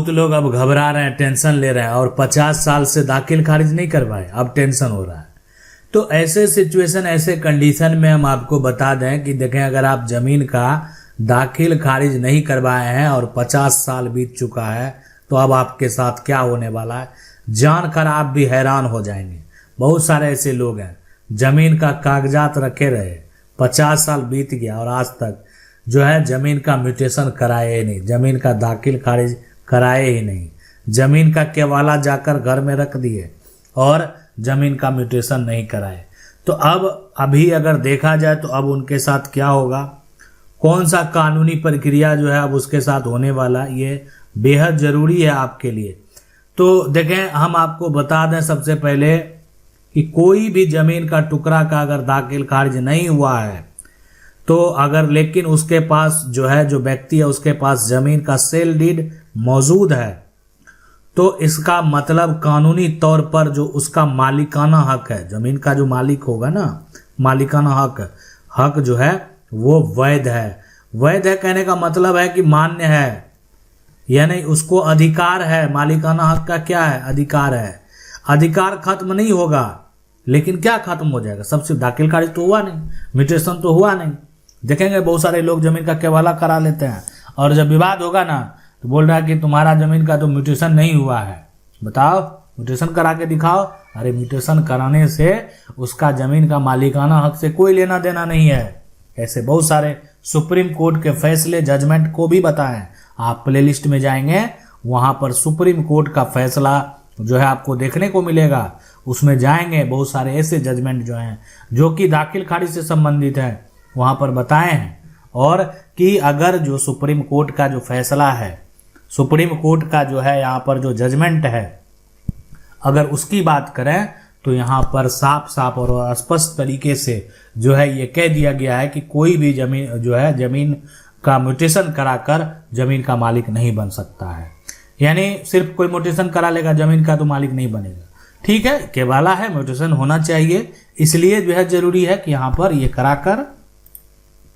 बहुत लोग अब घबरा रहे हैं, टेंशन ले रहे हैं और 50 साल से दाखिल खारिज नहीं करवाए, अब टेंशन हो रहा है। तो ऐसे सिचुएशन, ऐसे कंडीशन में हम आपको बता दें कि देखें, अगर आप जमीन का दाखिल खारिज नहीं करवाए हैं और 50 साल बीत चुका है तो अब आपके साथ क्या होने वाला है जानकर आप भी हैरान हो जाएंगे। बहुत सारे ऐसे लोग हैं, जमीन का कागजात रखे रहे, 50 साल बीत गया और आज तक जो है जमीन का म्यूटेशन कराए ही नहीं, जमीन का दाखिल खारिज कराए ही नहीं, जमीन का केवाला जाकर घर में रख दिए और जमीन का म्यूटेशन नहीं कराए। तो अब अभी अगर देखा जाए तो अब उनके साथ क्या होगा, कौन सा कानूनी प्रक्रिया जो है अब उसके साथ होने वाला, ये बेहद जरूरी है आपके लिए। तो देखें, हम आपको बता दें सबसे पहले कि कोई भी जमीन का टुकड़ा का अगर दाखिल खारिज नहीं हुआ है तो अगर लेकिन उसके पास जो है, जो व्यक्ति है उसके पास जमीन का सेल डीड मौजूद है तो इसका मतलब कानूनी तौर पर जो उसका मालिकाना हक है, जमीन का जो मालिक होगा ना, मालिकाना हक जो है वो वैध है। वैध है कहने का मतलब है कि मान्य है, यानी उसको अधिकार है। मालिकाना हक का क्या है, अधिकार है। अधिकार खत्म नहीं होगा, लेकिन क्या खत्म हो जाएगा, सबसे दाखिल खारिज तो हुआ नहीं, म्यूटेशन तो हुआ नहीं। देखेंगे बहुत सारे लोग जमीन का केवाला करा लेते हैं और जब विवाद होगा ना तो बोल रहा है कि तुम्हारा जमीन का तो म्यूटेशन नहीं हुआ है, बताओ म्यूटेशन करा के दिखाओ। अरे म्यूटेशन कराने से उसका जमीन का मालिकाना हक से कोई लेना देना नहीं है। ऐसे बहुत सारे सुप्रीम कोर्ट के फैसले, जजमेंट को भी बताएं, आप प्लेलिस्ट में जाएंगे वहां पर सुप्रीम कोर्ट का फैसला जो है आपको देखने को मिलेगा। उसमें जाएंगे, बहुत सारे ऐसे जजमेंट जो हैं जो कि दाखिल खारिज से संबंधित हैं वहां पर बताए हैं। और कि अगर जो सुप्रीम कोर्ट का जो फैसला है, सुप्रीम कोर्ट का जो है यहाँ पर जो जजमेंट है, अगर उसकी बात करें तो यहाँ पर साफ साफ और स्पष्ट तरीके से जो है ये कह दिया गया है कि कोई भी जमीन जो है, जमीन का म्यूटेशन कराकर जमीन का मालिक नहीं बन सकता है। यानी सिर्फ कोई म्यूटेशन करा लेगा जमीन का तो मालिक नहीं बनेगा। ठीक है, केवाला है, म्यूटेशन होना चाहिए, इसलिए बेहद जरूरी है कि यहाँ पर ये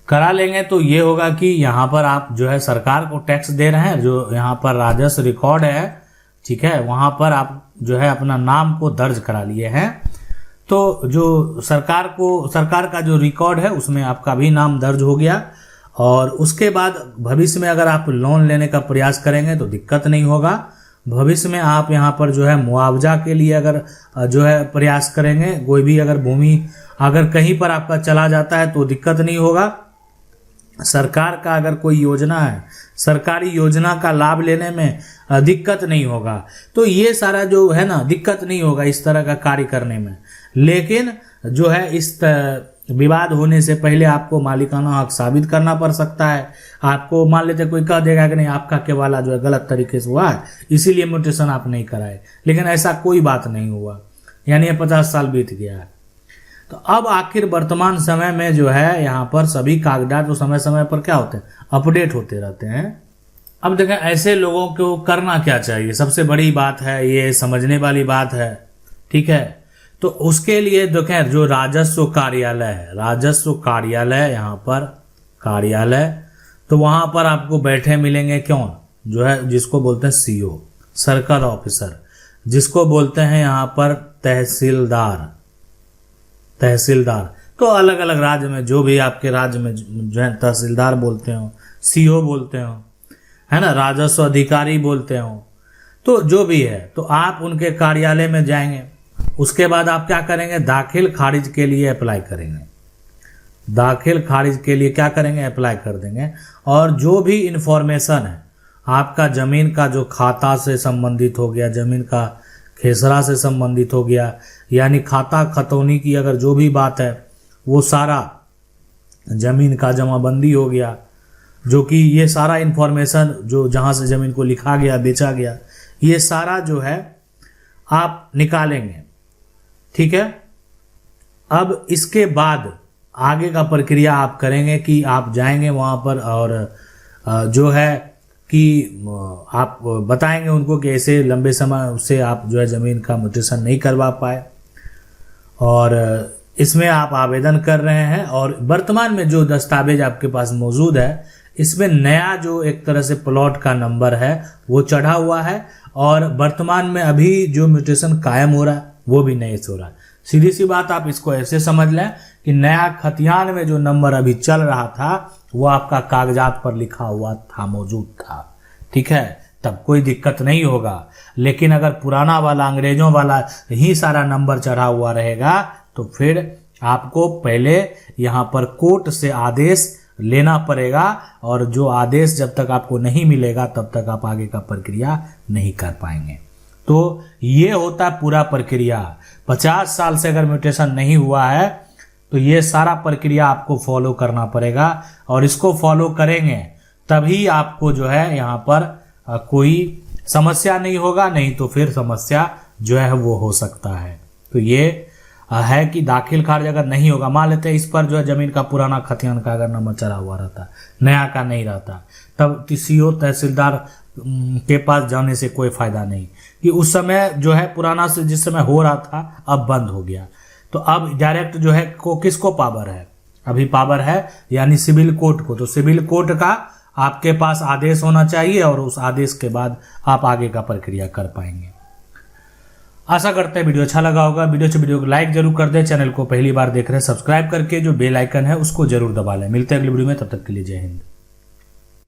करा लेंगे तो ये होगा कि यहाँ पर आप जो है सरकार को टैक्स दे रहे हैं, जो यहाँ पर राजस्व रिकॉर्ड है, ठीक है, वहाँ पर आप जो है अपना नाम को दर्ज करा लिए हैं। तो जो सरकार का जो रिकॉर्ड है उसमें आपका भी नाम दर्ज हो गया और उसके बाद भविष्य में अगर आप लोन लेने का प्रयास करेंगे तो दिक्कत नहीं होगा। भविष्य में आप यहाँ पर जो है मुआवजा के लिए अगर जो है प्रयास करेंगे, कोई भी अगर भूमि अगर कहीं पर आपका चला जाता है तो दिक्कत नहीं होगा। सरकार का अगर कोई योजना है, सरकारी योजना का लाभ लेने में दिक्कत नहीं होगा। तो ये सारा जो है ना, दिक्कत नहीं होगा इस तरह का कार्य करने में। लेकिन जो है इस विवाद होने से पहले आपको मालिकाना हक साबित करना पड़ सकता है। आपको मान लेते कोई कह देगा कि नहीं आपका केवाला जो है गलत तरीके से हुआ है इसीलिए म्यूटेशन आप नहीं कराए, लेकिन ऐसा कोई बात नहीं हुआ, यानी 50 साल बीत गया है। तो अब आखिर वर्तमान समय में जो है यहाँ पर सभी कागजात तो समय समय पर क्या होते हैं, अपडेट होते रहते हैं। अब देखें ऐसे लोगों को करना क्या चाहिए, सबसे बड़ी बात है, ये समझने वाली बात है, ठीक है। तो उसके लिए देखें जो राजस्व कार्यालय है, राजस्व कार्यालय यहाँ पर कार्यालय, तो वहां पर आपको बैठे मिलेंगे कौन, जो है जिसको बोलते हैं सीओ, सर्कल ऑफिसर, जिसको बोलते हैं यहाँ पर तहसीलदार। तो अलग अलग राज्य में जो भी आपके राज्य में जो है तहसीलदार बोलते हो, सीओ बोलते हो, है ना, राजस्व अधिकारी बोलते हो, तो जो भी है तो आप उनके कार्यालय में जाएंगे। उसके बाद आप क्या करेंगे, दाखिल खारिज के लिए अप्लाई करेंगे। दाखिल खारिज के लिए क्या करेंगे, अप्लाई कर देंगे। और जो भी इंफॉर्मेशन है आपका, जमीन का जो खाता से संबंधित हो गया, जमीन का खेसरा से संबंधित हो गया, यानी खाता खतौनी की अगर जो भी बात है वो सारा, जमीन का जमाबंदी हो गया, जो कि ये सारा इंफॉर्मेशन जो जहाँ से जमीन को लिखा गया, बेचा गया, ये सारा जो है आप निकालेंगे, ठीक है। अब इसके बाद आगे का प्रक्रिया आप करेंगे कि आप जाएंगे वहाँ पर और जो है कि आप बताएंगे उनको कि ऐसे लंबे समय से आप जो है ज़मीन का म्यूटेशन नहीं करवा पाए और इसमें आप आवेदन कर रहे हैं और वर्तमान में जो दस्तावेज आपके पास मौजूद है इसमें नया जो एक तरह से प्लॉट का नंबर है वो चढ़ा हुआ है, और वर्तमान में अभी जो म्यूटेशन कायम हो रहा है वो भी नए से हो रहा है। सीधी सी बात, आप इसको ऐसे समझ लें कि नया खतियान में जो नंबर अभी चल रहा था वो आपका कागजात पर लिखा हुआ था, मौजूद था, ठीक है, तब कोई दिक्कत नहीं होगा। लेकिन अगर पुराना वाला अंग्रेजों वाला ही सारा नंबर चढ़ा हुआ रहेगा तो फिर आपको पहले यहाँ पर कोर्ट से आदेश लेना पड़ेगा, और जो आदेश जब तक आपको नहीं मिलेगा तब तक आप आगे का प्रक्रिया नहीं कर पाएंगे। तो ये होता है पूरा प्रक्रिया। 50 साल से अगर म्यूटेशन नहीं हुआ है तो ये सारा प्रक्रिया आपको फॉलो करना पड़ेगा, और इसको फॉलो करेंगे तभी आपको जो है यहाँ पर कोई समस्या नहीं होगा, नहीं तो फिर समस्या जो है वो हो सकता है। तो ये है कि दाखिल खारिज अगर नहीं होगा, मान लेते हैं इस पर जो है जमीन का पुराना खतियान का अगर नंबर चढ़ा हुआ रहता, नया का नहीं रहता, तब सीओ तहसीलदार के पास जाने से कोई फायदा नहीं, कि उस समय जो है पुराना से जिस समय हो रहा था अब बंद हो गया। तो अब डायरेक्ट जो है किसको पावर है, अभी पावर है यानी सिविल कोर्ट को। तो सिविल कोर्ट का आपके पास आदेश होना चाहिए, और उस आदेश के बाद आप आगे का प्रक्रिया कर पाएंगे। आशा करते हैं वीडियो अच्छा लगा होगा। वीडियो को लाइक जरूर कर दें। चैनल को पहली बार देख रहे हैं सब्सक्राइब करके जो बेल आइकन है उसको जरूर दबा लें। मिलते हैं अगली वीडियो में, तब तक के लिए जय हिंद।